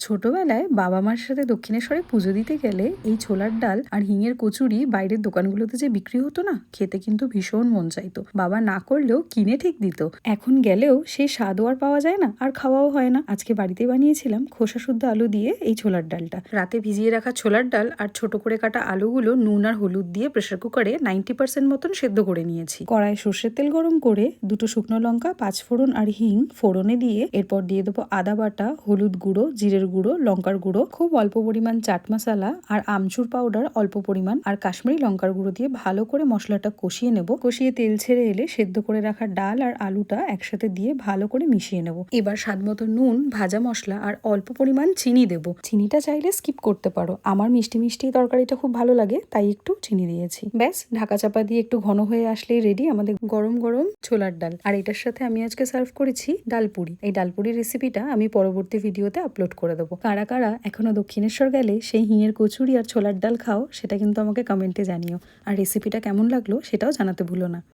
ছোটবেলায় বাবা মার সাথে দক্ষিণেশ্বরে পুজো দিতে গেলে এই ছোলার ডাল আর হিঙের কচুরি বাইরের দোকানগুলোতে যে বিক্রি হতো না, খেতে কিন্তু ভীষণ মন চাইতো। বাবা না করলেও কিনে ঠিক দিত। এখন গেলেও সেই স্বাদও আর পাওয়া যায় না, আর খাওয়াও হয় না। আজকে বাড়িতে বানিয়েছিলাম খোসা শুদ্ধ আলু দিয়ে এই ছোলার ডালটা। রাতে ভিজিয়ে রাখা ছোলার ডাল আর ছোট করে কাটা আলুগুলো নুন আর হলুদ দিয়ে প্রেসার কুকারে 90% মতন সেদ্ধ করে নিয়েছি। কড়াইয়ে সর্ষের তেল গরম করে দুটো শুকনো লঙ্কা, পাঁচফোড়ন আর হিং ফোড়নে দিয়ে এরপর দিয়ে দেবো আদা বাটা, হলুদ গুঁড়ো, জিরের গুঁড়ো, লঙ্কার গুঁড়ো, খুব অল্প পরিমাণ চাট মশলা আর আমচুর পাউডার অল্প পরিমাণ, আর কাশ্মীরি লঙ্কার গুঁড়ো দিয়ে ভালো করে মশলাটা কষিয়ে নেব। কষিয়ে তেল ছেড়ে এলে সেদ্ধ করে রাখা ডাল আর আলুটা একসাথে দিয়ে ভালো করে মিশিয়ে নেব। এবার স্বাদ মতো নুন, ভাজা মশলা আর অল্প পরিমাণ চিনি দেব। চিনিটা চাইলে স্কিপ করতে পারো, আমার মিষ্টি মিষ্টি তরকারিটা খুব ভালো লাগে তাই একটু চিনি দিয়েছি। ব্যাস, ঢাকা চাপা দিয়ে একটু ঘন হয়ে আসলেই রেডি আমাদের গরম গরম ছোলার ডাল। আর এটার সাথে আমি আজকে সার্ভ করেছি ডালপুরি। এই ডালপুরির রেসিপিটা আমি পরবর্তী ভিডিওতে আপলোড করে দেবো। কারা কারা এখনো দক্ষিণেশ্বর গেলে সেই হিঙের কচুরি আর ছোলার ডাল খাও, সেটা কিন্তু আমাকে কমেন্টে জানিও। আর রেসিপিটা কেমন লাগলো সেটাও জানাতে ভুলো না।